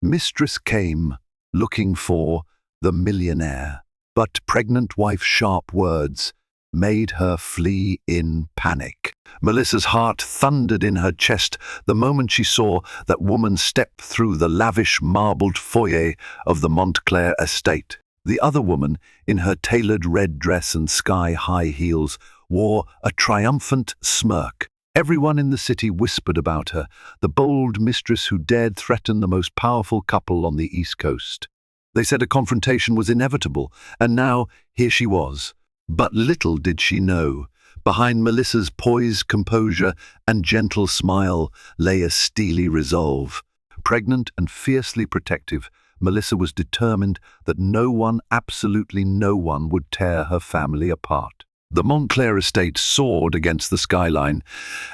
Mistress came, looking for the millionaire, but pregnant wife's sharp words made her flee in panic. Melissa's heart thundered in her chest the moment she saw that woman step through the lavish marbled foyer of the Montclair estate. The other woman, in her tailored red dress and sky-high heels, wore a triumphant smirk. Everyone in the city whispered about her, the bold mistress who dared threaten the most powerful couple on the East Coast. They said a confrontation was inevitable, and now here she was. But little did she know, behind Melissa's poised composure and gentle smile lay a steely resolve. Pregnant and fiercely protective, Melissa was determined that no one, absolutely no one, would tear her family apart. The Montclair estate soared against the skyline,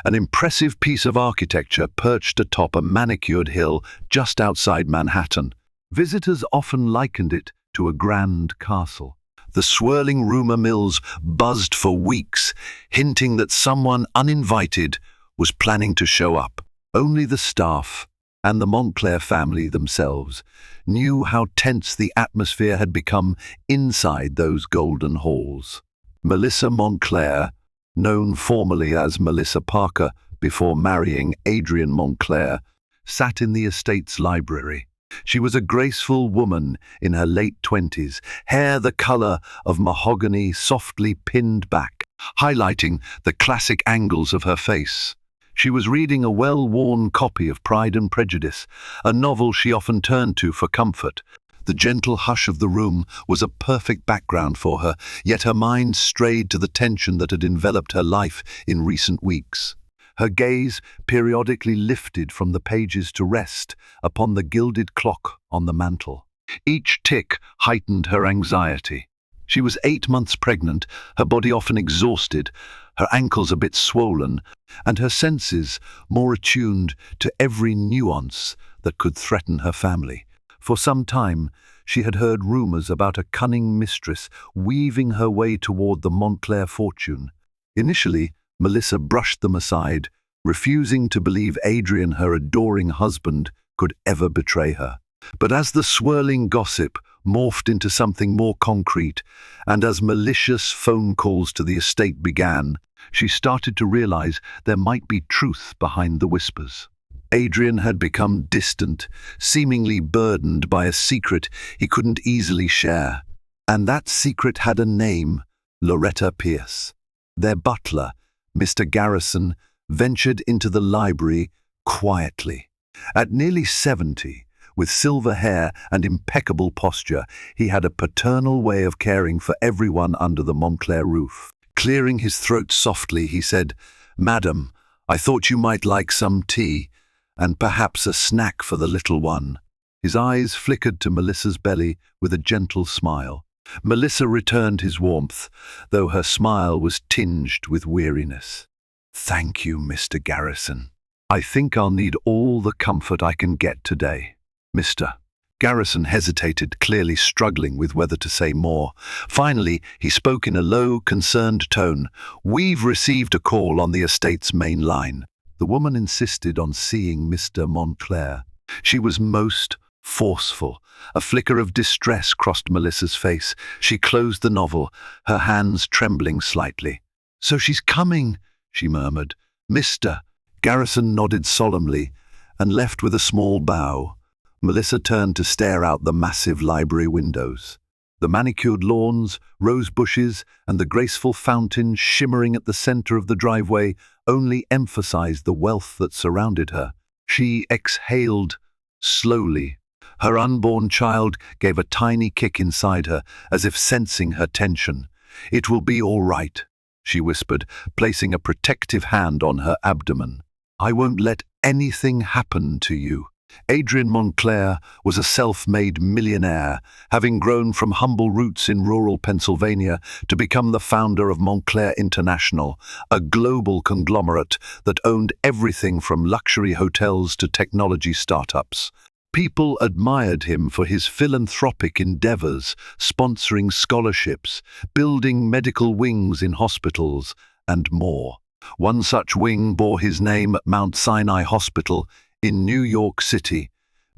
an impressive piece of architecture perched atop a manicured hill just outside Manhattan. Visitors often likened it to a grand castle. The swirling rumor mills buzzed for weeks, hinting that someone uninvited was planning to show up. Only the staff and the Montclair family themselves knew how tense the atmosphere had become inside those golden halls. Melissa Montclair, known formally as Melissa Parker before marrying Adrian Montclair, sat in the estate's library. She was a graceful woman in her late 20s, hair the color of mahogany softly pinned back, highlighting the classic angles of her face. She was reading a well-worn copy of Pride and Prejudice, a novel she often turned to for comfort. The gentle hush of the room was a perfect background for her, yet her mind strayed to the tension that had enveloped her life in recent weeks. Her gaze periodically lifted from the pages to rest upon the gilded clock on the mantel. Each tick heightened her anxiety. She was 8 months pregnant, her body often exhausted, her ankles a bit swollen, and her senses more attuned to every nuance that could threaten her family. For some time, she had heard rumors about a cunning mistress weaving her way toward the Montclair fortune. Initially, Melissa brushed them aside, refusing to believe Adrian, her adoring husband, could ever betray her. But as the swirling gossip morphed into something more concrete, and as malicious phone calls to the estate began, she started to realize there might be truth behind the whispers. Adrian had become distant, seemingly burdened by a secret he couldn't easily share. And that secret had a name: Loretta Pierce. Their butler, Mr. Garrison, ventured into the library quietly. At nearly 70, with silver hair and impeccable posture, he had a paternal way of caring for everyone under the Montclair roof. Clearing his throat softly, he said, "Madam, I thought you might like some tea, and perhaps a snack for the little one." His eyes flickered to Melissa's belly with a gentle smile. Melissa returned his warmth, though her smile was tinged with weariness. "Thank you, Mr. Garrison. I think I'll need all the comfort I can get today." Mr. Garrison hesitated, clearly struggling with whether to say more. Finally, he spoke in a low, concerned tone. "We've received a call on the estate's main line." The woman insisted on seeing Mr. Montclair. She was most forceful. A flicker of distress crossed Melissa's face. She closed the novel, her hands trembling slightly. "So she's coming," she murmured. "Mr." Garrison nodded solemnly and left with a small bow. Melissa turned to stare out the massive library windows. The manicured lawns, rose bushes, and the graceful fountain shimmering at the center of the driveway only emphasized the wealth that surrounded her. She exhaled slowly. Her unborn child gave a tiny kick inside her, as if sensing her tension. "It will be all right," she whispered, placing a protective hand on her abdomen. "I won't let anything happen to you." Adrian Montclair was a self-made millionaire, having grown from humble roots in rural Pennsylvania to become the founder of Montclair International, a global conglomerate that owned everything from luxury hotels to technology startups. People admired him for his philanthropic endeavors, sponsoring scholarships, building medical wings in hospitals, and more. One such wing bore his name at Mount Sinai Hospital in New York City,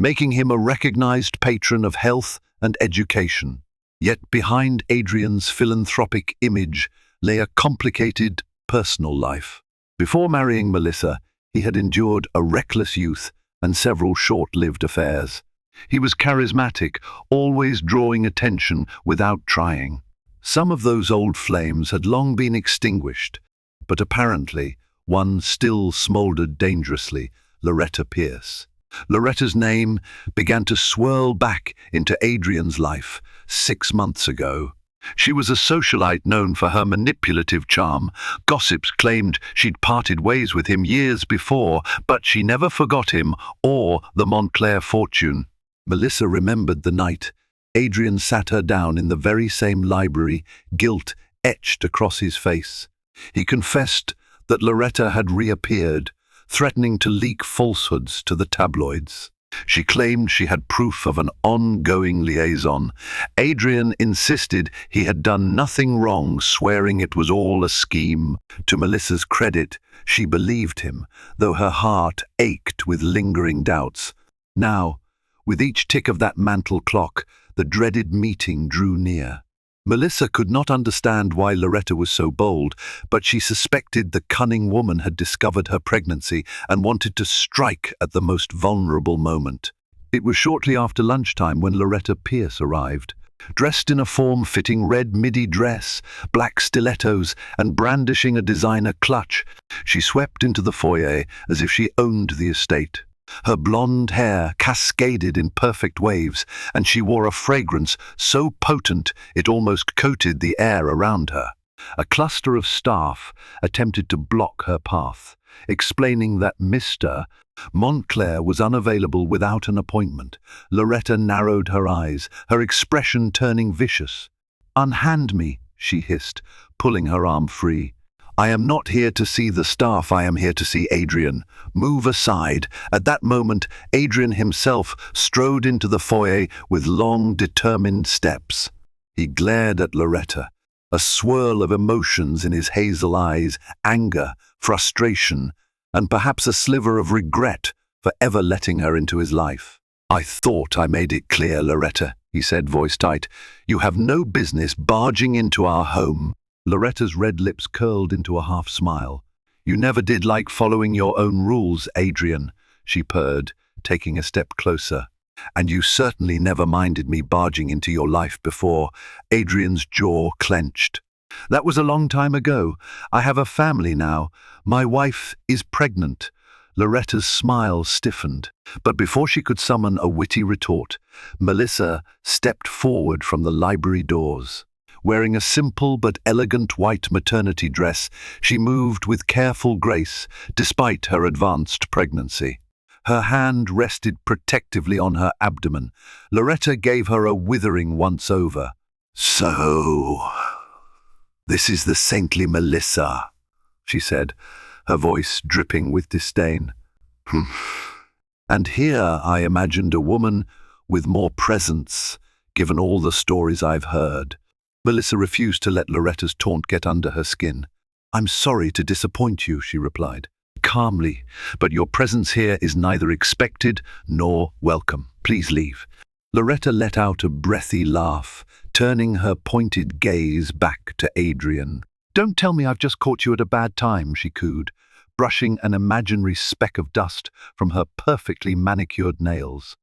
making him a recognized patron of health and education. Yet behind Adrian's philanthropic image lay a complicated personal life. Before marrying Melissa, he had endured a reckless youth and several short-lived affairs. He was charismatic, always drawing attention without trying. Some of those old flames had long been extinguished, but apparently one still smoldered dangerously: Loretta Pierce. Loretta's name began to swirl back into Adrian's life 6 months ago. She was a socialite known for her manipulative charm. Gossips claimed she'd parted ways with him years before, but she never forgot him or the Montclair fortune. Melissa remembered the night Adrian sat her down in the very same library, guilt etched across his face. He confessed that Loretta had reappeared, threatening to leak falsehoods to the tabloids. She claimed she had proof of an ongoing liaison. Adrian insisted he had done nothing wrong, swearing it was all a scheme. To Melissa's credit, she believed him, though her heart ached with lingering doubts. Now, with each tick of that mantel clock, the dreaded meeting drew near. Melissa could not understand why Loretta was so bold, but she suspected the cunning woman had discovered her pregnancy and wanted to strike at the most vulnerable moment. It was shortly after lunchtime when Loretta Pierce arrived. Dressed in a form-fitting red midi dress, black stilettos, and brandishing a designer clutch, she swept into the foyer as if she owned the estate. Her blonde hair cascaded in perfect waves, and she wore a fragrance so potent it almost coated the air around her. A cluster of staff attempted to block her path, explaining that Mr. Montclair was unavailable without an appointment. Loretta narrowed her eyes, her expression turning vicious. "Unhand me," she hissed, pulling her arm free. "I am not here to see the staff, I am here to see Adrian. Move aside." At that moment, Adrian himself strode into the foyer with long, determined steps. He glared at Loretta, a swirl of emotions in his hazel eyes: anger, frustration, and perhaps a sliver of regret for ever letting her into his life. "I thought I made it clear, Loretta," he said, voice tight. "You have no business barging into our home." Loretta's red lips curled into a half-smile. "You never did like following your own rules, Adrian," she purred, taking a step closer. "And you certainly never minded me barging into your life before." Adrian's jaw clenched. "That was a long time ago. I have a family now. My wife is pregnant." Loretta's smile stiffened, but before she could summon a witty retort, Melissa stepped forward from the library doors. Wearing a simple but elegant white maternity dress, she moved with careful grace despite her advanced pregnancy. Her hand rested protectively on her abdomen. Loretta gave her a withering once-over. "So, this is the saintly Melissa," she said, her voice dripping with disdain. "And here I imagined a woman with more presence, given all the stories I've heard." Melissa refused to let Loretta's taunt get under her skin. "I'm sorry to disappoint you," she replied calmly, "but your presence here is neither expected nor welcome. Please leave." Loretta let out a breathy laugh, turning her pointed gaze back to Adrian. "Don't tell me I've just caught you at a bad time," she cooed, brushing an imaginary speck of dust from her perfectly manicured nails.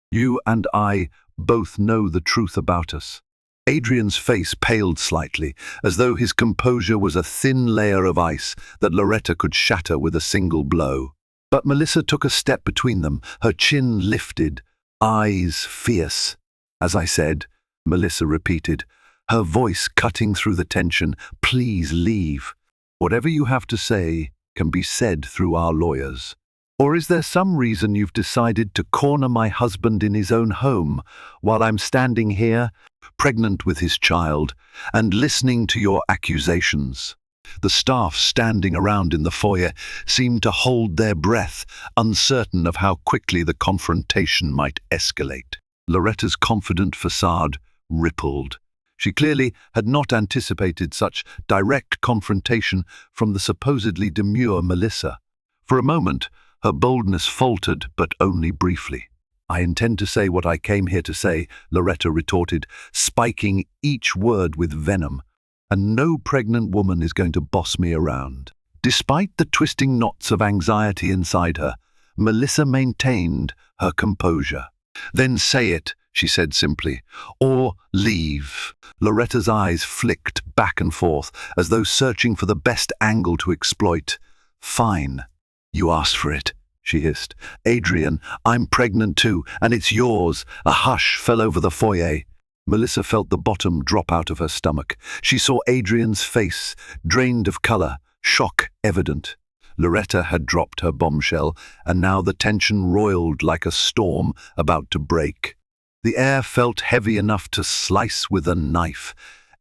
"You and I both know the truth about us." Adrian's face paled slightly, as though his composure was a thin layer of ice that Loretta could shatter with a single blow. But Melissa took a step between them, her chin lifted, eyes fierce. "As I said," Melissa repeated, her voice cutting through the tension, "please leave. Whatever you have to say can be said through our lawyers. Or is there some reason you've decided to corner my husband in his own home while I'm standing here, pregnant with his child, and listening to your accusations?" The staff standing around in the foyer seemed to hold their breath, uncertain of how quickly the confrontation might escalate. Loretta's confident facade rippled. She clearly had not anticipated such direct confrontation from the supposedly demure Melissa. For a moment, her boldness faltered, but only briefly. I intend to say what I came here to say, Loretta retorted, spiking each word with venom. And no pregnant woman is going to boss me around. Despite the twisting knots of anxiety inside her, Melissa maintained her composure. Then say it, she said simply, or leave. Loretta's eyes flicked back and forth, as though searching for the best angle to exploit. Fine. You asked for it, she hissed. Adrian, I'm pregnant too, and it's yours. A hush fell over the foyer. Melissa felt the bottom drop out of her stomach. She saw Adrian's face, drained of color, shock evident. Loretta had dropped her bombshell, and now the tension roiled like a storm about to break. The air felt heavy enough to slice with a knife.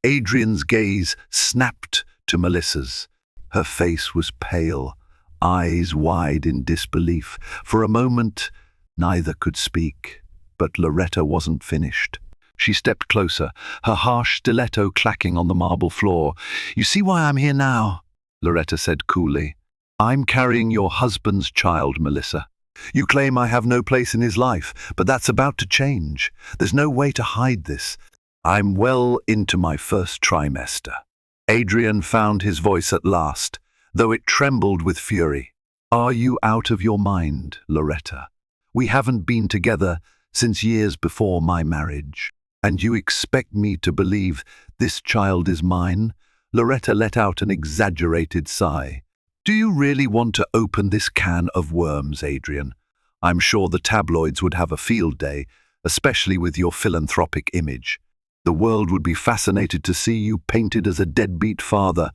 Adrian's gaze snapped to Melissa's. Her face was pale, eyes wide in disbelief. For a moment, neither could speak, but Loretta wasn't finished. She stepped closer, her harsh stiletto clacking on the marble floor. You see why I'm here now, Loretta said coolly. I'm carrying your husband's child, Melissa. You claim I have no place in his life, but that's about to change. There's no way to hide this. I'm well into my first trimester. Adrian found his voice at last, though it trembled with fury. Are you out of your mind, Loretta? We haven't been together since years before my marriage. And you expect me to believe this child is mine? Loretta let out an exaggerated sigh. Do you really want to open this can of worms, Adrian? I'm sure the tabloids would have a field day, especially with your philanthropic image. The world would be fascinated to see you painted as a deadbeat father.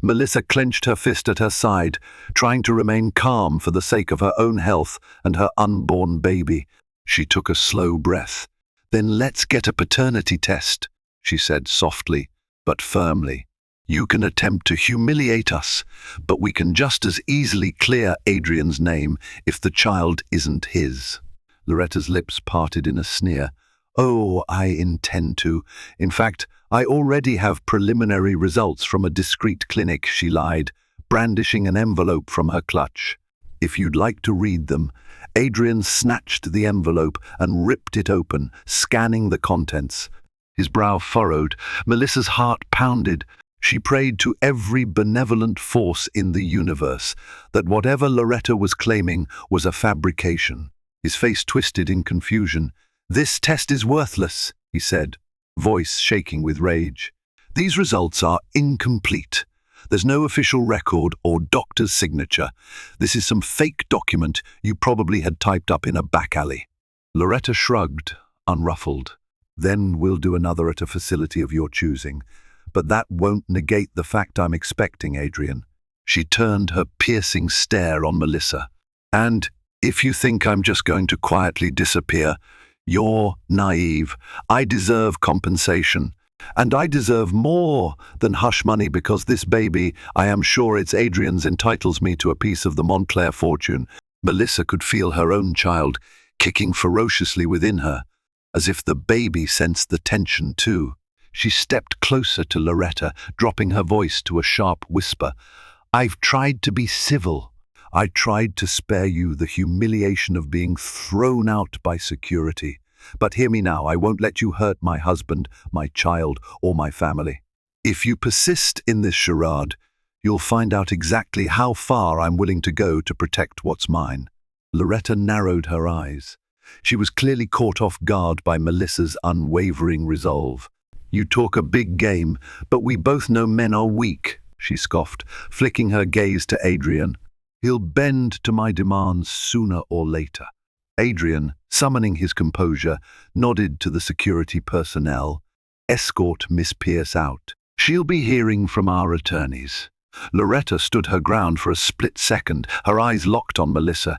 Melissa clenched her fist at her side, trying to remain calm for the sake of her own health and her unborn baby. She took a slow breath. Then let's get a paternity test, she said softly but firmly. You can attempt to humiliate us, but we can just as easily clear Adrian's name if the child isn't his. Loretta's lips parted in a sneer. Oh, I intend to. In fact, I already have preliminary results from a discreet clinic, she lied, brandishing an envelope from her clutch. If you'd like to read them. Adrian snatched the envelope and ripped it open, scanning the contents. His brow furrowed. Melissa's heart pounded. She prayed to every benevolent force in the universe that whatever Loretta was claiming was a fabrication. His face twisted in confusion. This test is worthless, he said, voice shaking with rage. These results are incomplete. There's no official record or doctor's signature. This is some fake document you probably had typed up in a back alley. Loretta shrugged, unruffled. Then we'll do another at a facility of your choosing. But that won't negate the fact I'm expecting, Adrian. She turned her piercing stare on Melissa. And if you think I'm just going to quietly disappear, you're naive. I deserve compensation. And I deserve more than hush money because this baby, I am sure it's Adrian's, entitles me to a piece of the Montclair fortune. Melissa could feel her own child kicking ferociously within her, as if the baby sensed the tension too. She stepped closer to Loretta, dropping her voice to a sharp whisper. I've tried to be civil. I tried to spare you the humiliation of being thrown out by security. But hear me now, I won't let you hurt my husband, my child, or my family. If you persist in this charade, you'll find out exactly how far I'm willing to go to protect what's mine. Loretta narrowed her eyes. She was clearly caught off guard by Melissa's unwavering resolve. You talk a big game, but we both know men are weak, she scoffed, flicking her gaze to Adrian. He'll bend to my demands sooner or later. Adrian, summoning his composure, nodded to the security personnel. Escort Miss Pierce out. She'll be hearing from our attorneys. Loretta stood her ground for a split second, her eyes locked on Melissa.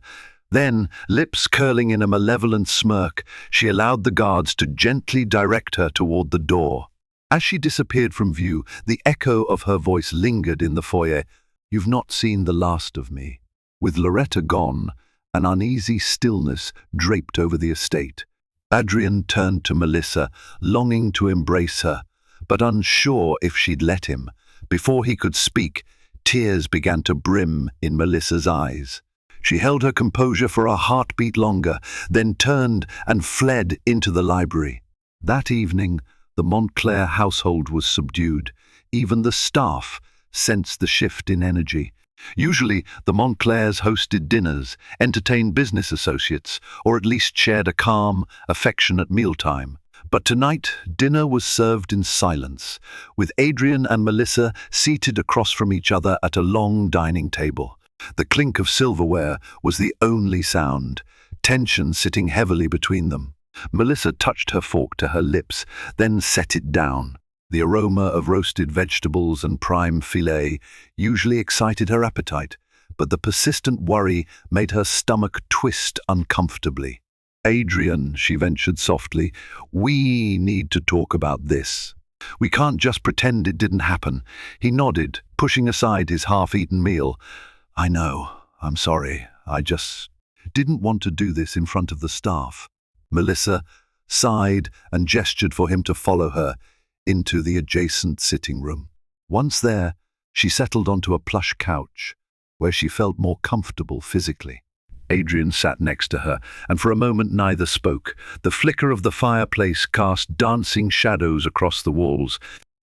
Then, lips curling in a malevolent smirk, she allowed the guards to gently direct her toward the door. As she disappeared from view, the echo of her voice lingered in the foyer. You've not seen the last of me. With Loretta gone, an uneasy stillness draped over the estate. Adrian turned to Melissa, longing to embrace her, but unsure if she'd let him. Before he could speak, tears began to brim in Melissa's eyes. She held her composure for a heartbeat longer, then turned and fled into the library. That evening, the Montclair household was subdued. Even the staff sensed the shift in energy. Usually, the Montclairs hosted dinners, entertained business associates, or at least shared a calm, affectionate mealtime. But tonight, dinner was served in silence, with Adrian and Melissa seated across from each other at a long dining table. The clink of silverware was the only sound, tension sitting heavily between them. Melissa touched her fork to her lips, then set it down. The aroma of roasted vegetables and prime filet usually excited her appetite, but the persistent worry made her stomach twist uncomfortably. "Adrian," she ventured softly, "we need to talk about this. We can't just pretend it didn't happen." He nodded, pushing aside his half-eaten meal. "I know. I'm sorry. I just didn't want to do this in front of the staff." Melissa sighed and gestured for him to follow her into the adjacent sitting room. Once there, she settled onto a plush couch, where she felt more comfortable physically. Adrian sat next to her, and for a moment neither spoke. The flicker of the fireplace cast dancing shadows across the walls.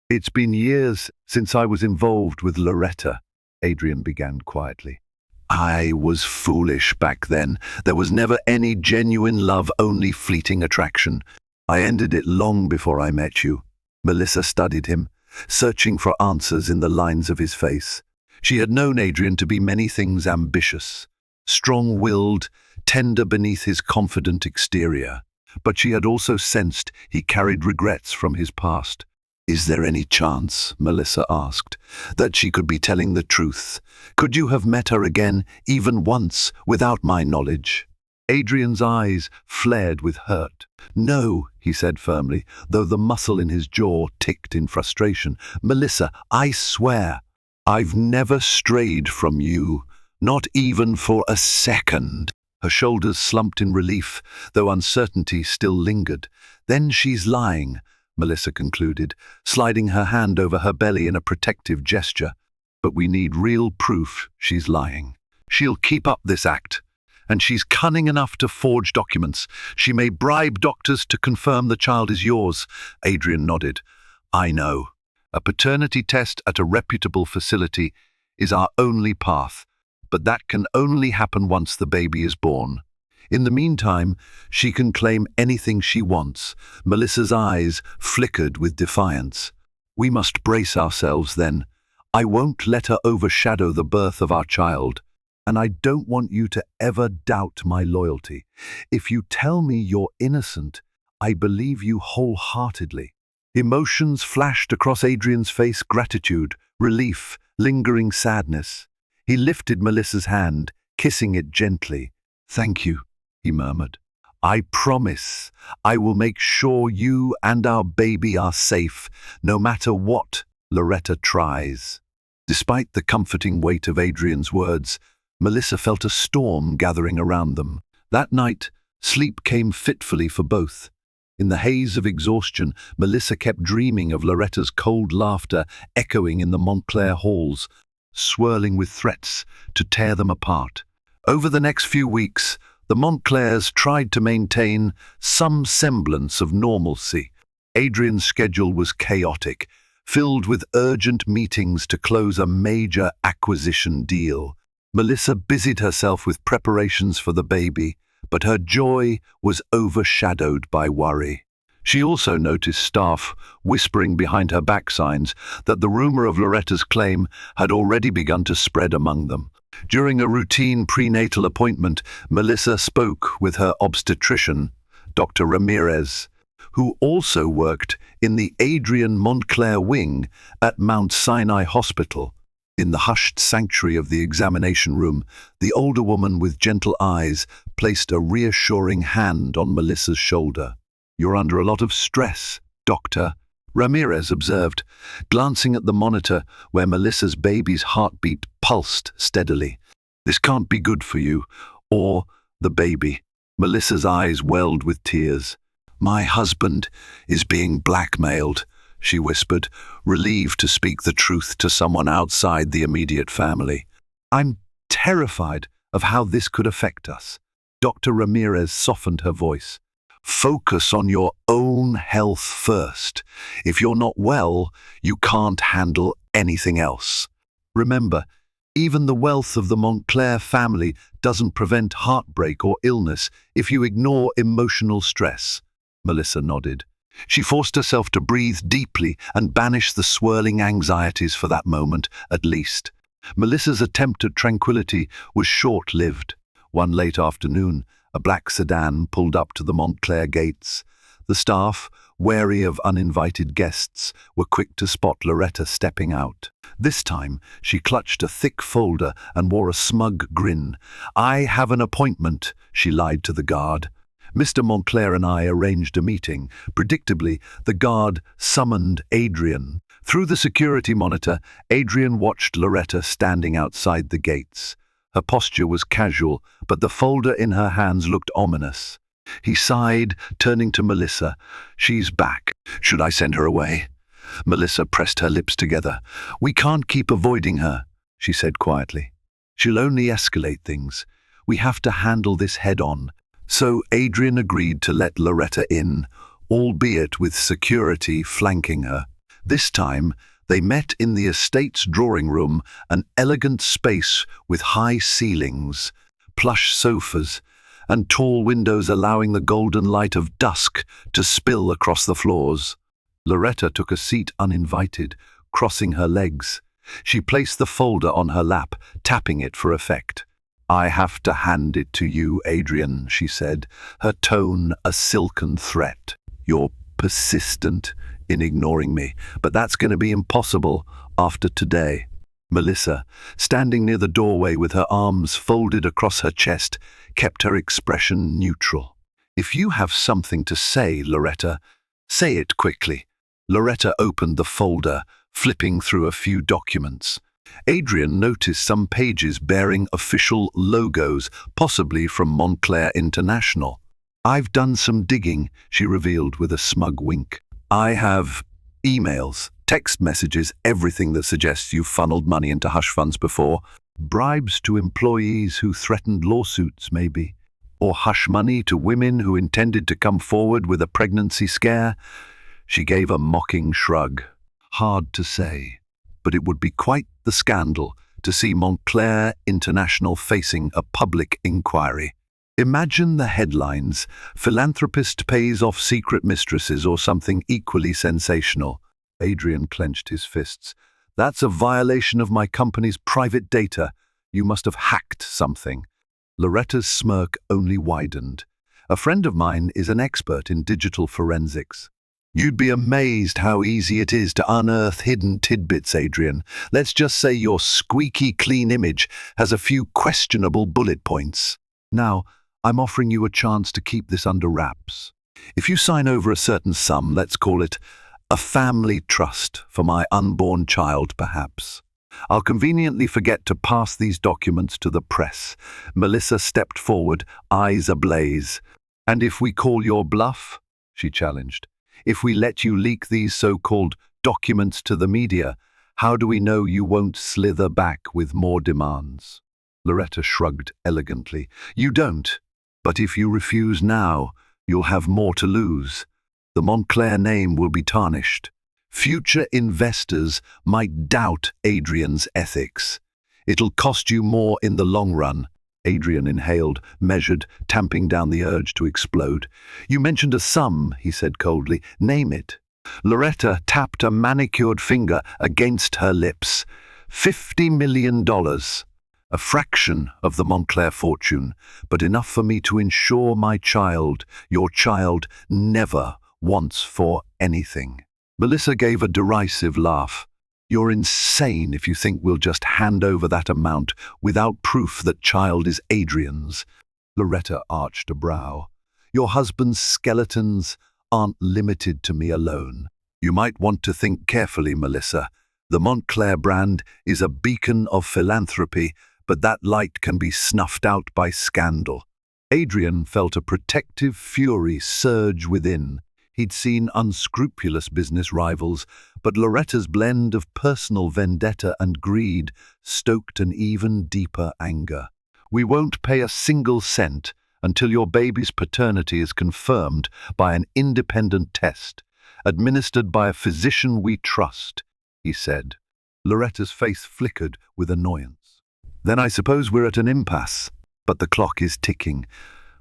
"It's been years since I was involved with Loretta," Adrian began quietly. "I was foolish back then. There was never any genuine love, only fleeting attraction. I ended it long before I met you." Melissa studied him, searching for answers in the lines of his face. She had known Adrian to be many things: ambitious, strong-willed, tender beneath his confident exterior. But she had also sensed he carried regrets from his past. "Is there any chance," Melissa asked, "that she could be telling the truth? Could you have met her again, even once, without my knowledge?" Adrian's eyes flared with hurt. "No," he said firmly, though the muscle in his jaw ticked in frustration. "Melissa, I swear, I've never strayed from you, not even for a second." Her shoulders slumped in relief, though uncertainty still lingered. "Then she's lying," Melissa concluded, sliding her hand over her belly in a protective gesture. "But we need real proof she's lying. She'll keep up this act. And she's cunning enough to forge documents. She may bribe doctors to confirm the child is yours." Adrian nodded. "I know. A paternity test at a reputable facility is our only path, but that can only happen once the baby is born. In the meantime, she can claim anything she wants." Melissa's eyes flickered with defiance. "We must brace ourselves then. I won't let her overshadow the birth of our child. And I don't want you to ever doubt my loyalty. If you tell me you're innocent, I believe you wholeheartedly." Emotions flashed across Adrian's face: gratitude, relief, lingering sadness. He lifted Melissa's hand, kissing it gently. "Thank you," he murmured. "I promise I will make sure you and our baby are safe, no matter what Loretta tries." Despite the comforting weight of Adrian's words, Melissa felt a storm gathering around them. That night, sleep came fitfully for both. In the haze of exhaustion, Melissa kept dreaming of Loretta's cold laughter echoing in the Montclair halls, swirling with threats to tear them apart. Over the next few weeks, the Montclairs tried to maintain some semblance of normalcy. Adrian's schedule was chaotic, filled with urgent meetings to close a major acquisition deal. Melissa busied herself with preparations for the baby, but her joy was overshadowed by worry. She also noticed staff whispering behind her back signs that the rumor of Loretta's claim had already begun to spread among them. During a routine prenatal appointment, Melissa spoke with her obstetrician, Dr. Ramirez, who also worked in the Adrian Montclair wing at Mount Sinai Hospital. In the hushed sanctuary of the examination room, the older woman with gentle eyes placed a reassuring hand on Melissa's shoulder. "You're under a lot of stress, Doctor," Ramirez observed, glancing at the monitor where Melissa's baby's heartbeat pulsed steadily. "This can't be good for you, or the baby." Melissa's eyes welled with tears. "My husband is being blackmailed," she whispered, relieved to speak the truth to someone outside the immediate family. "I'm terrified of how this could affect us. Dr. Ramirez softened her voice. Focus on your own health first. If you're not well, you can't handle anything else. Remember, even the wealth of the Montclair family doesn't prevent heartbreak or illness if you ignore emotional stress. Melissa nodded. She forced herself to breathe deeply and banish the swirling anxieties for that moment, at least. Melissa's attempt at tranquility was short-lived. One late afternoon, a black sedan pulled up to the Montclair gates. The staff, wary of uninvited guests, were quick to spot Loretta stepping out. This time, she clutched a thick folder and wore a smug grin. "I have an appointment," she lied to the guard. Mr. Montclair and I arranged a meeting. Predictably, the guard summoned Adrian. Through the security monitor, Adrian watched Loretta standing outside the gates. Her posture was casual, but the folder in her hands looked ominous. He sighed, turning to Melissa. "She's back. Should I send her away?" Melissa pressed her lips together. "We can't keep avoiding her," she said quietly. "She'll only escalate things. We have to handle this head-on." So Adrian agreed to let Loretta in, albeit with security flanking her. This time, they met in the estate's drawing room, an elegant space with high ceilings, plush sofas, and tall windows allowing the golden light of dusk to spill across the floors. Loretta took a seat uninvited, crossing her legs. She placed the folder on her lap, tapping it for effect. "I have to hand it to you, Adrian," she said, her tone a silken threat. "You're persistent in ignoring me, but that's going to be impossible after today." Melissa, standing near the doorway with her arms folded across her chest, kept her expression neutral. "If you have something to say, Loretta, say it quickly." Loretta opened the folder, flipping through a few documents. Adrian noticed some pages bearing official logos, possibly from Montclair International. "I've done some digging," she revealed with a smug wink. "I have emails, text messages, everything that suggests you've funneled money into hush funds before. Bribes to employees who threatened lawsuits, maybe. Or hush money to women who intended to come forward with a pregnancy scare." She gave a mocking shrug. "Hard to say, but it would be quite the scandal to see Montclair International facing a public inquiry. Imagine the headlines: "Philanthropist pays off secret mistresses," or something equally sensational. Adrian clenched his fists. "That's a violation of my company's private data. You must have hacked something." Loretta's smirk only widened. "A friend of mine is an expert in digital forensics." "You'd be amazed how easy it is to unearth hidden tidbits, Adrian. Let's just say your squeaky clean image has a few questionable bullet points. Now, I'm offering you a chance to keep this under wraps. If you sign over a certain sum, let's call it a family trust for my unborn child, perhaps, I'll conveniently forget to pass these documents to the press." Melissa stepped forward, eyes ablaze. "And if we call your bluff?" she challenged. "If we let you leak these so-called documents to the media, how do we know you won't slither back with more demands?" Loretta shrugged elegantly. "You don't. But if you refuse now, you'll have more to lose. The Montclair name will be tarnished. Future investors might doubt Adrian's ethics. It'll cost you more in the long run." Adrian inhaled, measured, tamping down the urge to explode. "You mentioned a sum," he said coldly. "Name it." Loretta tapped a manicured finger against her lips. $50 million. A fraction of the Montclair fortune, but enough for me to ensure my child, your child, never wants for anything. Melissa gave a derisive laugh. "You're insane if you think we'll just hand over that amount without proof that child is Adrian's." Loretta arched a brow. "Your husband's skeletons aren't limited to me alone. You might want to think carefully, Melissa. The Montclair brand is a beacon of philanthropy, but that light can be snuffed out by scandal." Adrian felt a protective fury surge within. He'd seen unscrupulous business rivals, but Loretta's blend of personal vendetta and greed stoked an even deeper anger. We won't pay a single cent until your baby's paternity is confirmed by an independent test, administered by a physician we trust," he said. Loretta's face flickered with annoyance. "Then I suppose we're at an impasse, but the clock is ticking.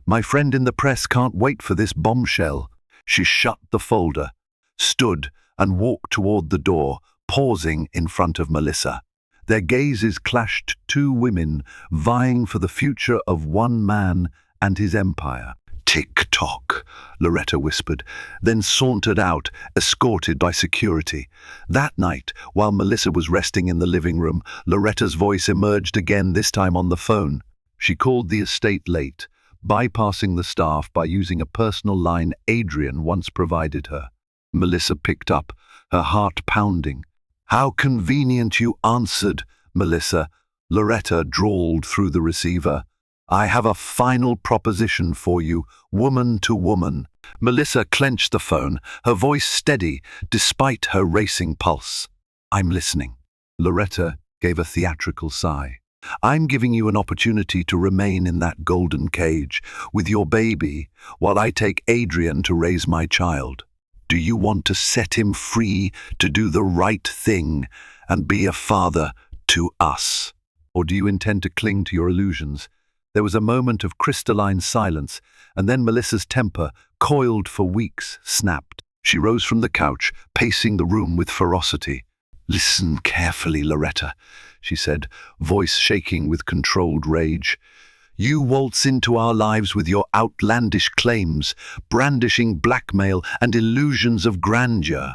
My friend in the press can't wait for this bombshell." She shut the folder, stood and walked toward the door, pausing in front of Melissa. Their gazes clashed, two women vying for the future of one man and his empire. "Tick-tock," Loretta whispered, then sauntered out, escorted by security. That night, while Melissa was resting in the living room, Loretta's voice emerged again, this time on the phone. She called the estate late, bypassing the staff by using a personal line Adrian once provided her. Melissa picked up, her heart pounding. "How convenient you answered, Melissa," Loretta drawled through the receiver. "I have a final proposition for you, woman to woman." Melissa clenched the phone, her voice steady despite her racing pulse. "I'm listening." Loretta gave a theatrical sigh. "I'm giving you an opportunity to remain in that golden cage with your baby while I take Adrian to raise my child. Do you want to set him free to do the right thing and be a father to us? Or do you intend to cling to your illusions?" There was a moment of crystalline silence, and then Melissa's temper, coiled for weeks, snapped. She rose from the couch, pacing the room with ferocity. "Listen carefully, Loretta," she said, voice shaking with controlled rage. "You waltz into our lives with your outlandish claims, brandishing blackmail and illusions of grandeur.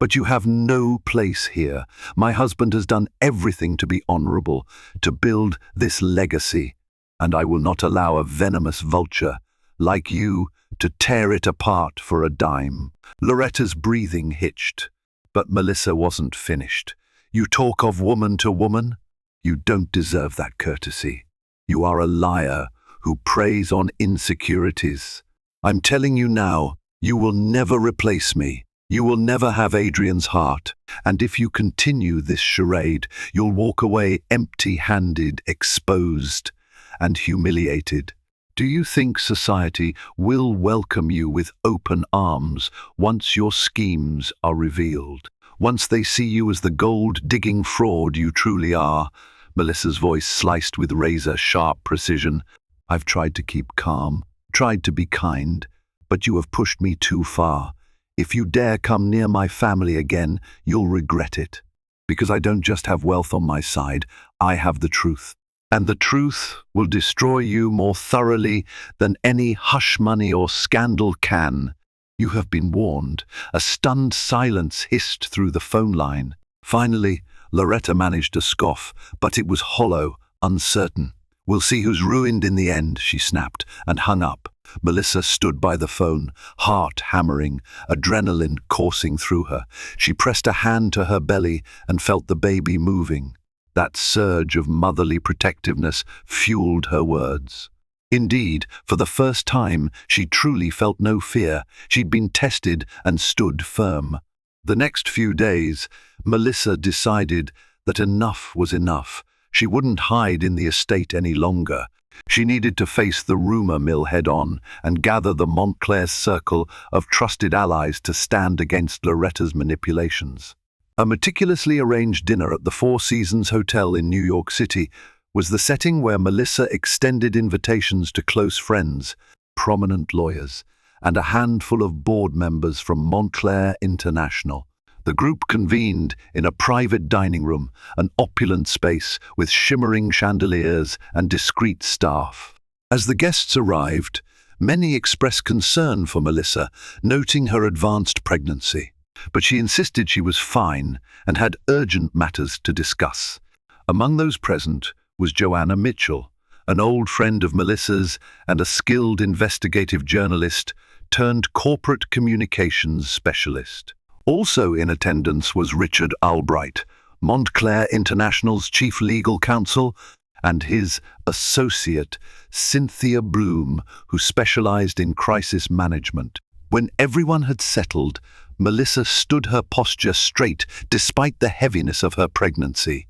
But you have no place here. My husband has done everything to be honorable, to build this legacy, and I will not allow a venomous vulture like you to tear it apart for a dime." Loretta's breathing hitched, but Melissa wasn't finished. "You talk of woman to woman? You don't deserve that courtesy. You are a liar who preys on insecurities. I'm telling you now, you will never replace me. You will never have Adrian's heart. And if you continue this charade, you'll walk away empty-handed, exposed, and humiliated. Do you think society will welcome you with open arms once your schemes are revealed? Once they see you as the gold-digging fraud you truly are?" Melissa's voice sliced with razor-sharp precision. "I've tried to keep calm, tried to be kind, but you have pushed me too far. If you dare come near my family again, you'll regret it. Because I don't just have wealth on my side, I have the truth. And the truth will destroy you more thoroughly than any hush money or scandal can. You have been warned." A stunned silence hissed through the phone line. Finally, Loretta managed to scoff, but it was hollow, uncertain. "We'll see who's ruined in the end," she snapped, and hung up. Melissa stood by the phone, heart hammering, adrenaline coursing through her. She pressed a hand to her belly and felt the baby moving. That surge of motherly protectiveness fueled her words. Indeed, for the first time, she truly felt no fear. She'd been tested and stood firm. The next few days, Melissa decided that enough was enough. She wouldn't hide in the estate any longer. She needed to face the rumor mill head-on and gather the Montclair's circle of trusted allies to stand against Loretta's manipulations. A meticulously arranged dinner at the Four Seasons Hotel in New York City was the setting where Melissa extended invitations to close friends, prominent lawyers, and a handful of board members from Montclair International. The group convened in a private dining room, an opulent space with shimmering chandeliers and discreet staff. As the guests arrived, many expressed concern for Melissa, noting her advanced pregnancy. But she insisted she was fine and had urgent matters to discuss. Among those present was Joanna Mitchell, an old friend of Melissa's and a skilled investigative journalist turned corporate communications specialist. Also in attendance was Richard Albright, Montclair International's chief legal counsel, and his associate, Cynthia Bloom, who specialized in crisis management. When everyone had settled, Melissa stood her posture straight despite the heaviness of her pregnancy.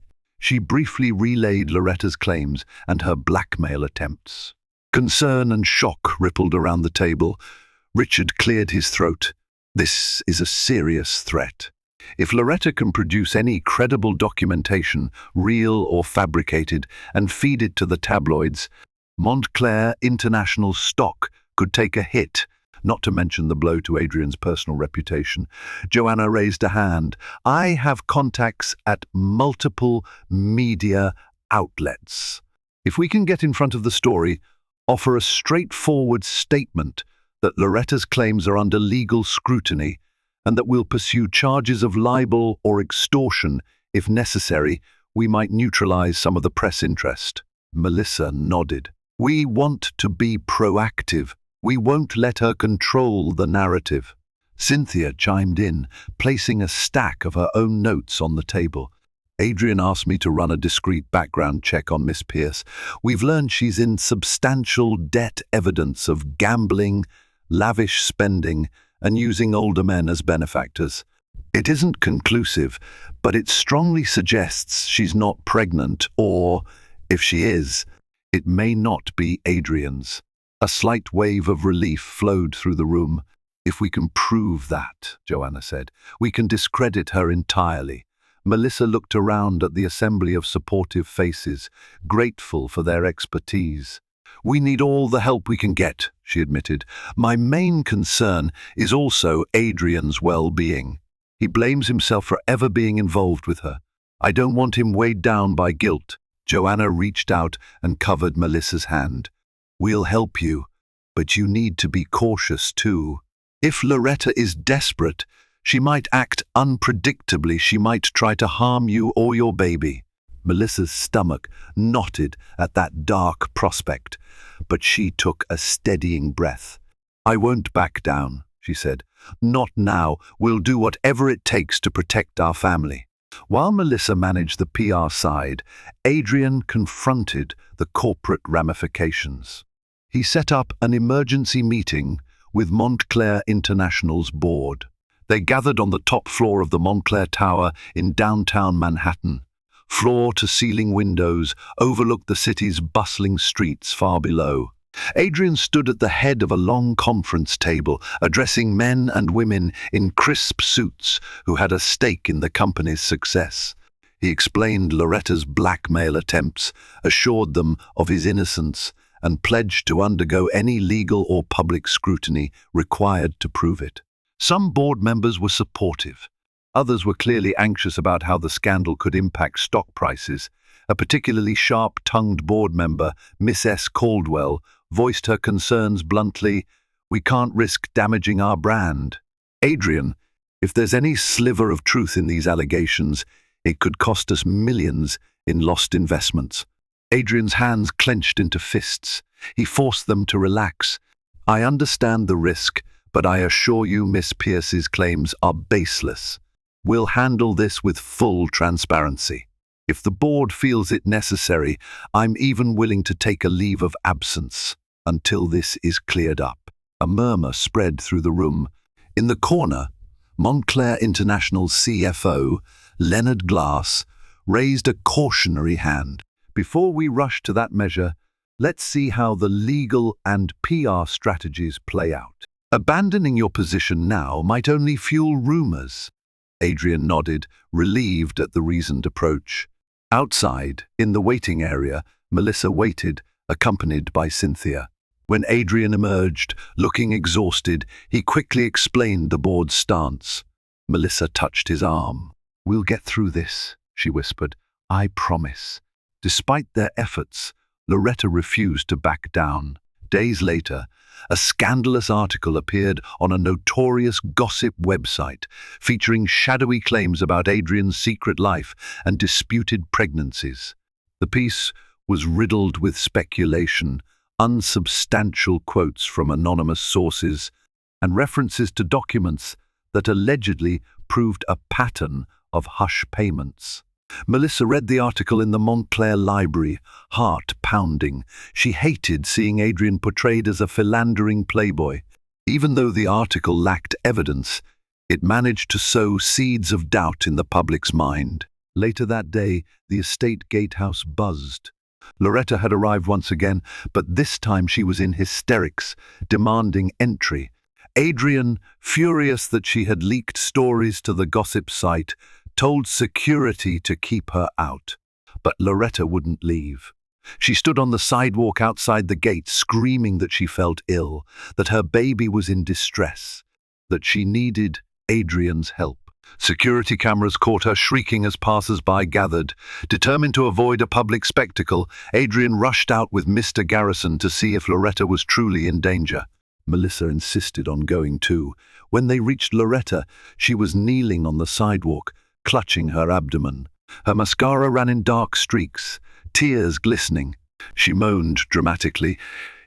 She briefly relayed Loretta's claims and her blackmail attempts. Concern and shock rippled around the table. Richard cleared his throat. This is a serious threat. If Loretta can produce any credible documentation, real or fabricated, and feed it to the tabloids, Montclair International stock could take a hit, not to mention the blow to Adrian's personal reputation. Joanna raised a hand. I have contacts at multiple media outlets. If we can get in front of the story, offer a straightforward statement that Loretta's claims are under legal scrutiny and that we'll pursue charges of libel or extortion if necessary, we might neutralize some of the press interest. Melissa nodded. We want to be proactive. We won't let her control the narrative. Cynthia chimed in, placing a stack of her own notes on the table. Adrian asked me to run a discreet background check on Miss Pierce. We've learned she's in substantial debt evidence of gambling, lavish spending, and using older men as benefactors. It isn't conclusive, but it strongly suggests she's not pregnant, or, if she is, it may not be Adrian's. A slight wave of relief flowed through the room. If we can prove that, Joanna said, we can discredit her entirely. Melissa looked around at the assembly of supportive faces, grateful for their expertise. We need all the help we can get, she admitted. My main concern is also Adrian's well-being. He blames himself for ever being involved with her. I don't want him weighed down by guilt. Joanna reached out and covered Melissa's hand. We'll help you, but you need to be cautious too. If Loretta is desperate, she might act unpredictably. She might try to harm you or your baby. Melissa's stomach knotted at that dark prospect, but she took a steadying breath. I won't back down, she said. Not now. We'll do whatever it takes to protect our family. While Melissa managed the PR side, Adrian confronted the corporate ramifications. He set up an emergency meeting with Montclair International's board. They gathered on the top floor of the Montclair Tower in downtown Manhattan. Floor-to-ceiling windows overlooked the city's bustling streets far below. Adrian stood at the head of a long conference table, addressing men and women in crisp suits who had a stake in the company's success. He explained Loretta's blackmail attempts, assured them of his innocence, and pledged to undergo any legal or public scrutiny required to prove it. Some board members were supportive. Others were clearly anxious about how the scandal could impact stock prices. A particularly sharp-tongued board member, Miss S. Caldwell, voiced her concerns bluntly. We can't risk damaging our brand. Adrian, if there's any sliver of truth in these allegations, it could cost us millions in lost investments. Adrian's hands clenched into fists. He forced them to relax. I understand the risk, but I assure you Miss Pierce's claims are baseless. We'll handle this with full transparency. If the board feels it necessary, I'm even willing to take a leave of absence until this is cleared up. A murmur spread through the room. In the corner, Montclair International's CFO, Leonard Glass, raised a cautionary hand. Before we rush to that measure, let's see how the legal and PR strategies play out. Abandoning your position now might only fuel rumors. Adrian nodded, relieved at the reasoned approach. Outside, in the waiting area, Melissa waited, accompanied by Cynthia. When Adrian emerged, looking exhausted, he quickly explained the board's stance. Melissa touched his arm. We'll get through this, she whispered. I promise. Despite their efforts, Loretta refused to back down. Days later, a scandalous article appeared on a notorious gossip website featuring shadowy claims about Adrian's secret life and disputed pregnancies. The piece was riddled with speculation, unsubstantial quotes from anonymous sources, and references to documents that allegedly proved a pattern of hush payments. Melissa read the article in the Montclair library, heart pounding. She hated seeing Adrian portrayed as a philandering playboy. Even though the article lacked evidence, it managed to sow seeds of doubt in the public's mind. Later that day, the estate gatehouse buzzed. Loretta had arrived once again, but this time she was in hysterics, demanding entry. Adrian, furious that she had leaked stories to the gossip site, told security to keep her out. But Loretta wouldn't leave. She stood on the sidewalk outside the gate, screaming that she felt ill, that her baby was in distress, that she needed Adrian's help. Security cameras caught her shrieking as passers-by gathered. Determined to avoid a public spectacle, Adrian rushed out with Mr. Garrison to see if Loretta was truly in danger. Melissa insisted on going too. When they reached Loretta, she was kneeling on the sidewalk, clutching her abdomen. Her mascara ran in dark streaks, tears glistening. She moaned dramatically,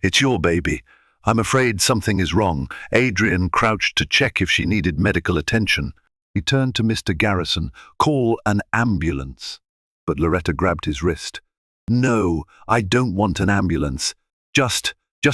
"It's your baby. I'm afraid something is wrong." Adrian crouched to check if she needed medical attention. He turned to Mr. Garrison, "Call an ambulance." But Loretta grabbed his wrist. "No, I don't want an ambulance. Just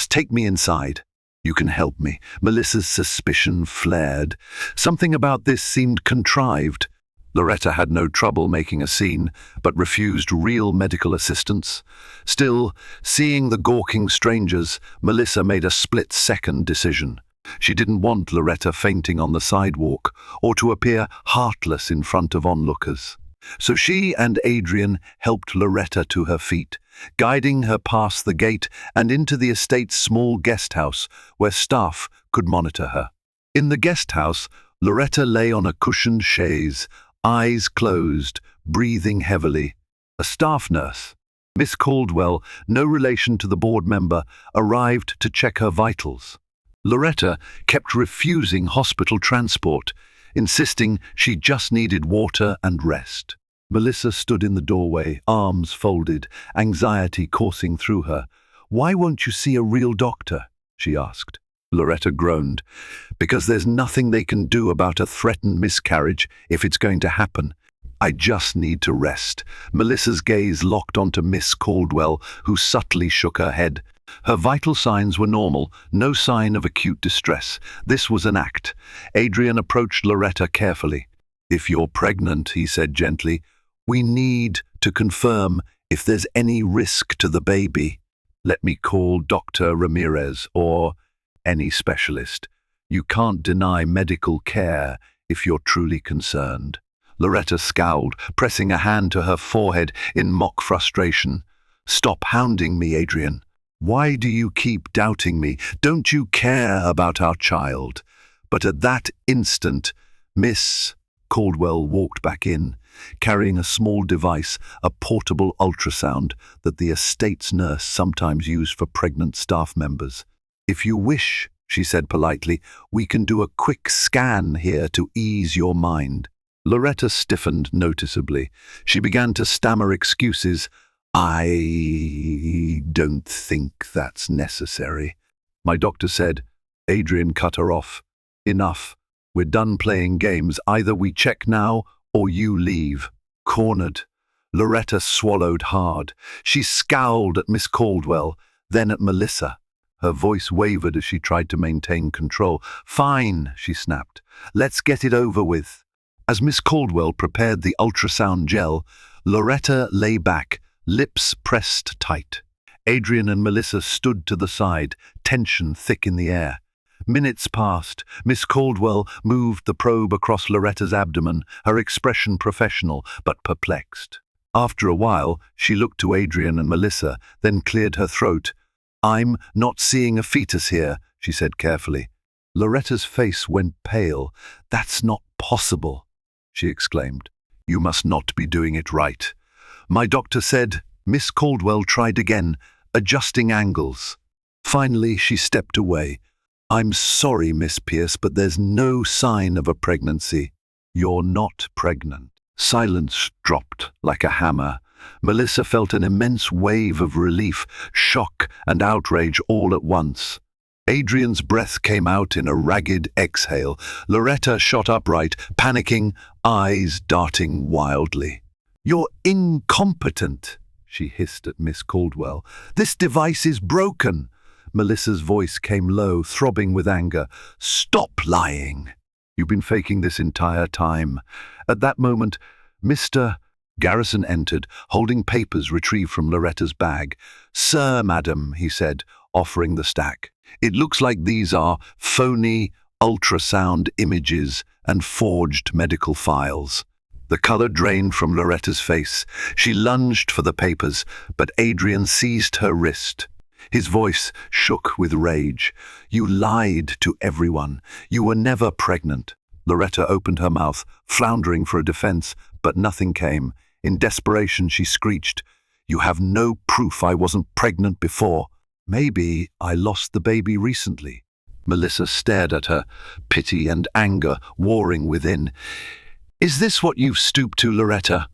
take me inside. You can help me." Melissa's suspicion flared. Something about this seemed contrived. Loretta had no trouble making a scene, but refused real medical assistance. Still, seeing the gawking strangers, Melissa made a split-second decision. She didn't want Loretta fainting on the sidewalk, or to appear heartless in front of onlookers. So she and Adrian helped Loretta to her feet, guiding her past the gate and into the estate's small guest house, where staff could monitor her. In the guest house, Loretta lay on a cushioned chaise, eyes closed, breathing heavily. A staff nurse, Miss Caldwell, no relation to the board member, arrived to check her vitals. Loretta kept refusing hospital transport, insisting she just needed water and rest. Melissa stood in the doorway, arms folded, anxiety coursing through her. "Why won't you see a real doctor?" she asked. Loretta groaned. "Because there's nothing they can do about a threatened miscarriage if it's going to happen. I just need to rest." Melissa's gaze locked onto Miss Caldwell, who subtly shook her head. Her vital signs were normal, no sign of acute distress. This was an act. Adrian approached Loretta carefully. "If you're pregnant," he said gently, "we need to confirm if there's any risk to the baby. Let me call Dr. Ramirez or any specialist. You can't deny medical care if you're truly concerned." Loretta scowled, pressing a hand to her forehead in mock frustration. "Stop hounding me, Adrian. Why do you keep doubting me? Don't you care about our child?" But at that instant, Miss Caldwell walked back in, carrying a small device, a portable ultrasound that the estate's nurse sometimes used for pregnant staff members. "If you wish," she said politely, "we can do a quick scan here to ease your mind." Loretta stiffened noticeably. She began to stammer excuses. "I don't think that's necessary. My doctor said." Adrian cut her off. "Enough. We're done playing games. Either we check now or you leave." Cornered, Loretta swallowed hard. She scowled at Miss Caldwell, then at Melissa. Her voice wavered as she tried to maintain control. "Fine," she snapped. "Let's get it over with." As Miss Caldwell prepared the ultrasound gel, Loretta lay back, lips pressed tight. Adrian and Melissa stood to the side, tension thick in the air. Minutes passed. Miss Caldwell moved the probe across Loretta's abdomen, her expression professional but perplexed. After a while, she looked to Adrian and Melissa, then cleared her throat. "I'm not seeing a fetus here," she said carefully. Loretta's face went pale. "That's not possible," she exclaimed. "You must not be doing it right. My doctor said." Miss Caldwell tried again, adjusting angles. Finally, she stepped away. "I'm sorry, Miss Pierce, but there's no sign of a pregnancy." "You're not pregnant." Silence dropped like a hammer. Melissa felt an immense wave of relief, shock, and outrage all at once. Adrian's breath came out in a ragged exhale. Loretta shot upright, panicking, eyes darting wildly. "You're incompetent," she hissed at Miss Caldwell. "This device is broken." Melissa's voice came low, throbbing with anger. "Stop lying. You've been faking this entire time." At that moment, Mr. Garrison entered, holding papers retrieved from Loretta's bag. "Sir, madam," he said, offering the stack. "It looks like these are phony ultrasound images and forged medical files." The color drained from Loretta's face. She lunged for the papers, but Adrian seized her wrist. His voice shook with rage. "You lied to everyone. You were never pregnant." Loretta opened her mouth, floundering for a defense, but nothing came. In desperation, she screeched, "You have no proof I wasn't pregnant before." "Maybe I lost the baby recently." Melissa stared at her, pity and anger warring within. "Is this what you've stooped to, Loretta?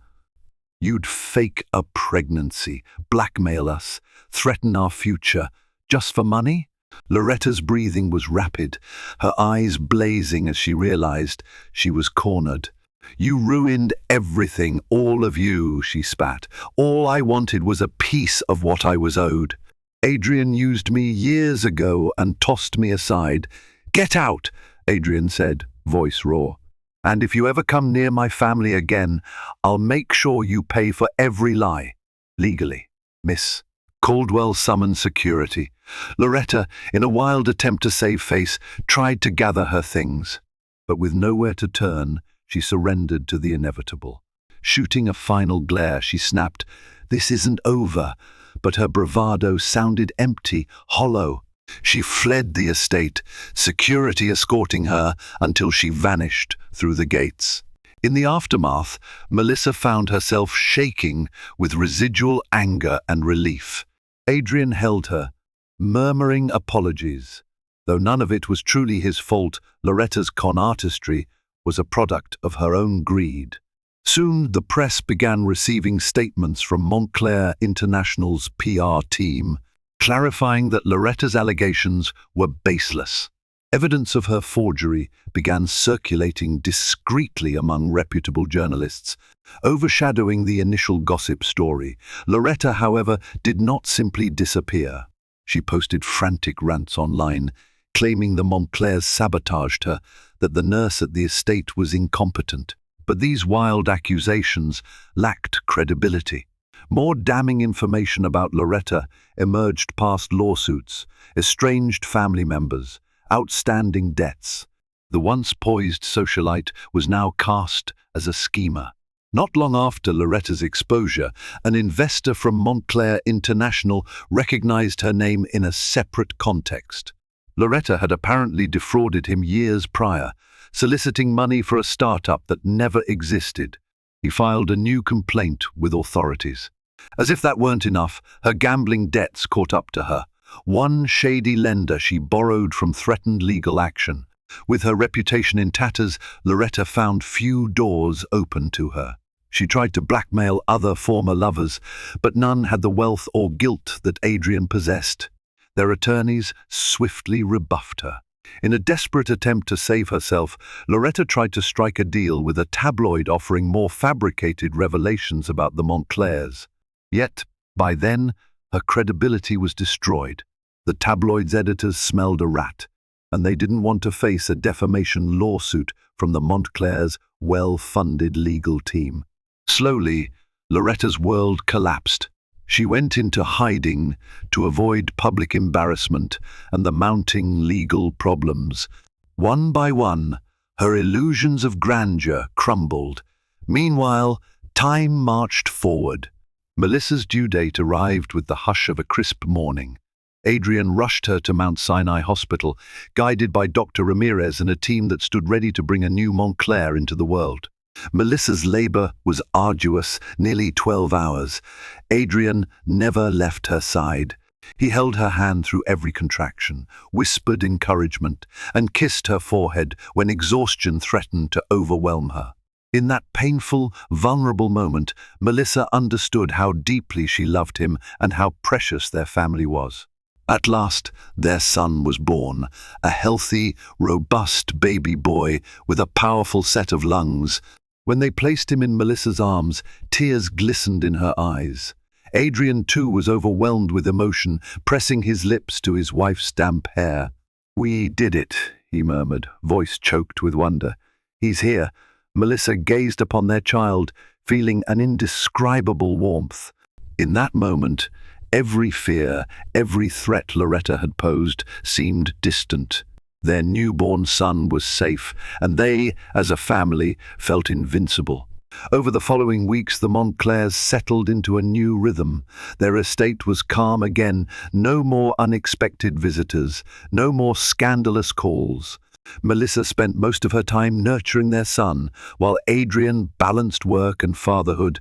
You'd fake a pregnancy, blackmail us, threaten our future, just for money?" Loretta's breathing was rapid, her eyes blazing as she realized she was cornered. "You ruined everything, all of you," she spat. "All I wanted was a piece of what I was owed. Adrian used me years ago and tossed me aside." "Get out," Adrian said, voice raw. "And if you ever come near my family again, I'll make sure you pay for every lie. Legally, Miss." Caldwell summoned security. Loretta, in a wild attempt to save face, tried to gather her things. But with nowhere to turn, she surrendered to the inevitable. Shooting a final glare, she snapped, "This isn't over." But her bravado sounded empty, hollow. She fled the estate, security escorting her until she vanished through the gates. In the aftermath, Melissa found herself shaking with residual anger and relief. Adrian held her, murmuring apologies. Though none of it was truly his fault, Loretta's con artistry was a product of her own greed. Soon the press began receiving statements from Montclair International's PR team, clarifying that Loretta's allegations were baseless. Evidence of her forgery began circulating discreetly among reputable journalists, overshadowing the initial gossip story. Loretta, however, did not simply disappear. She posted frantic rants online, claiming the Montclairs sabotaged her, that the nurse at the estate was incompetent. But these wild accusations lacked credibility. More damning information about Loretta emerged past lawsuits, estranged family members, outstanding debts. The once poised socialite was now cast as a schemer. Not long after Loretta's exposure, an investor from Montclair International recognized her name in a separate context. Loretta had apparently defrauded him years prior, soliciting money for a startup that never existed. He filed a new complaint with authorities. As if that weren't enough, her gambling debts caught up to her. One shady lender she borrowed from threatened legal action. With her reputation in tatters, Loretta found few doors open to her. She tried to blackmail other former lovers, but none had the wealth or guilt that Adrian possessed. Their attorneys swiftly rebuffed her. In a desperate attempt to save herself, Loretta tried to strike a deal with a tabloid offering more fabricated revelations about the Montclairs. Yet, by then, her credibility was destroyed. The tabloid's editors smelled a rat, and they didn't want to face a defamation lawsuit from the Montclairs' well-funded legal team. Slowly, Loretta's world collapsed. She went into hiding to avoid public embarrassment and the mounting legal problems. One by one, her illusions of grandeur crumbled. Meanwhile, time marched forward. Melissa's due date arrived with the hush of a crisp morning. Adrian rushed her to Mount Sinai Hospital, guided by Dr. Ramirez and a team that stood ready to bring a new Montclair into the world. Melissa's labor was arduous, nearly 12 hours. Adrian never left her side. He held her hand through every contraction, whispered encouragement, and kissed her forehead when exhaustion threatened to overwhelm her. In that painful, vulnerable moment, Melissa understood how deeply she loved him and how precious their family was. At last, their son was born, a healthy, robust baby boy with a powerful set of lungs. When they placed him in Melissa's arms, tears glistened in her eyes. Adrian, too, was overwhelmed with emotion, pressing his lips to his wife's damp hair. "We did it," he murmured, voice choked with wonder. "He's here." Melissa gazed upon their child, feeling an indescribable warmth. In that moment, every fear, every threat Loretta had posed seemed distant. Their newborn son was safe, and they, as a family, felt invincible. Over the following weeks, the Montclairs settled into a new rhythm. Their estate was calm again, no more unexpected visitors, no more scandalous calls. Melissa spent most of her time nurturing their son, while Adrian balanced work and fatherhood,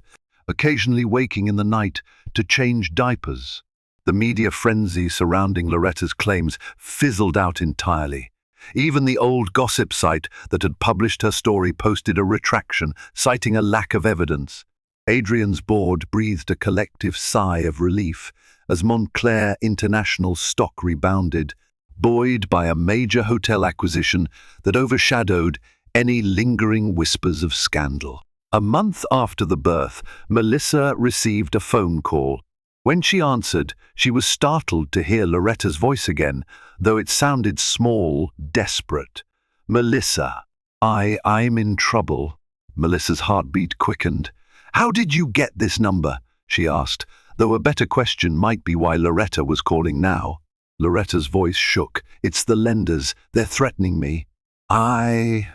occasionally waking in the night to change diapers. The media frenzy surrounding Loretta's claims fizzled out entirely. Even the old gossip site that had published her story posted a retraction, citing a lack of evidence. Adrian's board breathed a collective sigh of relief as Montclair International stock rebounded, buoyed by a major hotel acquisition that overshadowed any lingering whispers of scandal. A month after the birth, Melissa received a phone call. When she answered, she was startled to hear Loretta's voice again, though it sounded small, desperate. "Melissa, I'm in trouble." Melissa's heartbeat quickened. "How did you get this number?" she asked, though a better question might be why Loretta was calling now. Loretta's voice shook. "It's the lenders. They're threatening me. I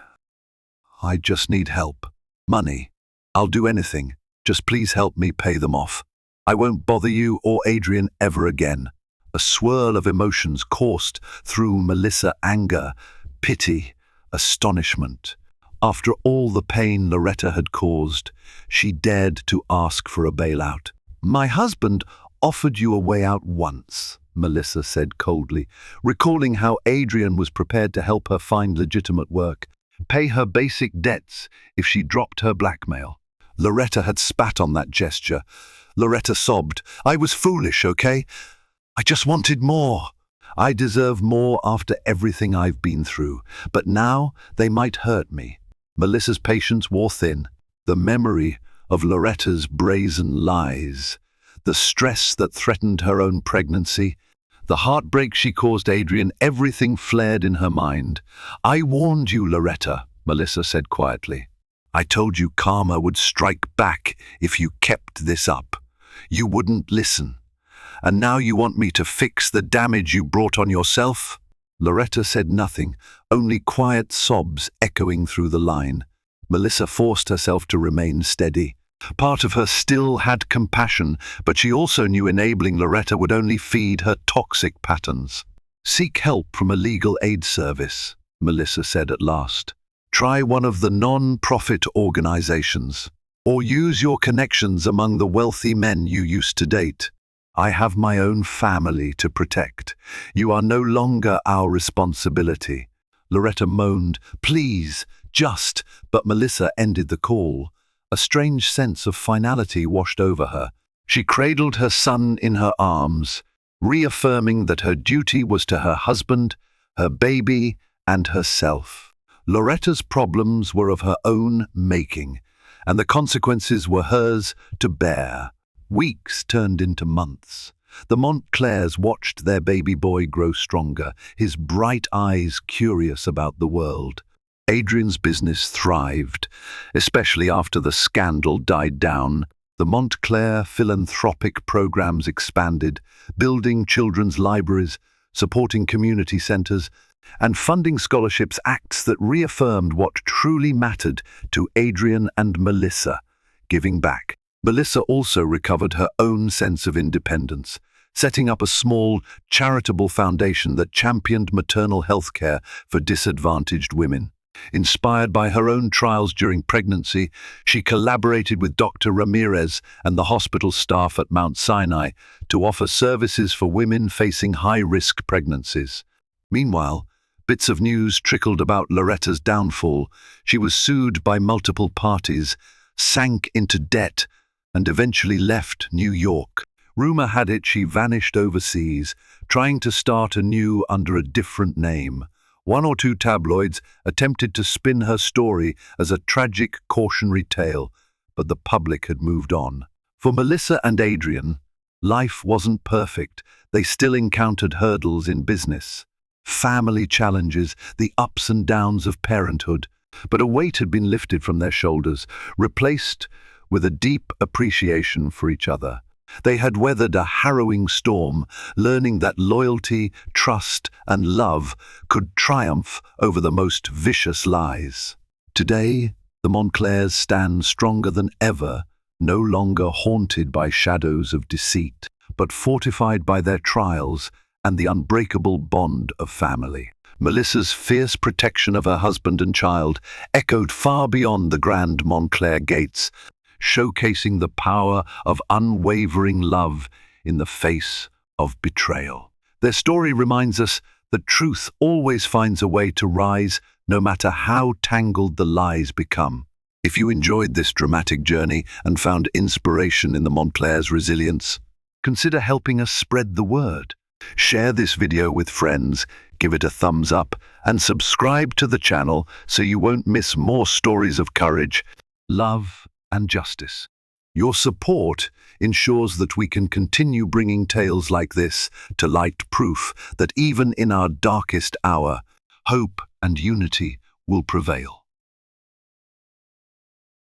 just need help. Money. I'll do anything. Just please help me pay them off. I won't bother you or Adrian ever again." A swirl of emotions coursed through Melissa: anger, pity, astonishment. After all the pain Loretta had caused, she dared to ask for a bailout. "My husband offered you a way out once," Melissa said coldly, recalling how Adrian was prepared to help her find legitimate work, pay her basic debts if she dropped her blackmail. Loretta had spat on that gesture. Loretta sobbed. "I was foolish, okay? I just wanted more. I deserve more after everything I've been through. But now they might hurt me." Melissa's patience wore thin. The memory of Loretta's brazen lies, the stress that threatened her own pregnancy, the heartbreak she caused Adrian, everything flared in her mind. "I warned you, Loretta," Melissa said quietly. "I told you karma would strike back if you kept this up. You wouldn't listen. And now you want me to fix the damage you brought on yourself?" Loretta said nothing, only quiet sobs echoing through the line. Melissa forced herself to remain steady. Part of her still had compassion, but she also knew enabling Loretta would only feed her toxic patterns. "Seek help from a legal aid service," Melissa said at last. "Try one of the non-profit organizations, or use your connections among the wealthy men you used to date. I have my own family to protect. You are no longer our responsibility." Loretta moaned, "Please, just," but Melissa ended the call. A strange sense of finality washed over her. She cradled her son in her arms, reaffirming that her duty was to her husband, her baby, and herself. Loretta's problems were of her own making, and the consequences were hers to bear. Weeks turned into months. The Montclairs watched their baby boy grow stronger, his bright eyes curious about the world. Adrian's business thrived, especially after the scandal died down. The Montclair philanthropic programs expanded, building children's libraries, supporting community centers, and funding scholarships, acts that reaffirmed what truly mattered to Adrian and Melissa: giving back. Melissa also recovered her own sense of independence, setting up a small, charitable foundation that championed maternal health care for disadvantaged women. Inspired by her own trials during pregnancy, she collaborated with Dr. Ramirez and the hospital staff at Mount Sinai to offer services for women facing high-risk pregnancies. Meanwhile, bits of news trickled about Loretta's downfall. She was sued by multiple parties, sank into debt, and eventually left New York. Rumor had it she vanished overseas, trying to start anew under a different name. One or two tabloids attempted to spin her story as a tragic cautionary tale, but the public had moved on. For Melissa and Adrian, life wasn't perfect. They still encountered hurdles in business, family challenges, the ups and downs of parenthood. But a weight had been lifted from their shoulders, replaced with a deep appreciation for each other. They had weathered a harrowing storm, learning that loyalty, trust, and love could triumph over the most vicious lies. Today, the Montclairs stand stronger than ever, no longer haunted by shadows of deceit, but fortified by their trials and the unbreakable bond of family. Melissa's fierce protection of her husband and child echoed far beyond the grand Montclair gates, showcasing the power of unwavering love in the face of betrayal. Their story reminds us that truth always finds a way to rise, no matter how tangled the lies become. If you enjoyed this dramatic journey and found inspiration in the Montclair's resilience, consider helping us spread the word. Share this video with friends, give it a thumbs up, and subscribe to the channel so you won't miss more stories of courage, love, and justice. Your support ensures that we can continue bringing tales like this to light, proof that even in our darkest hour, hope and unity will prevail.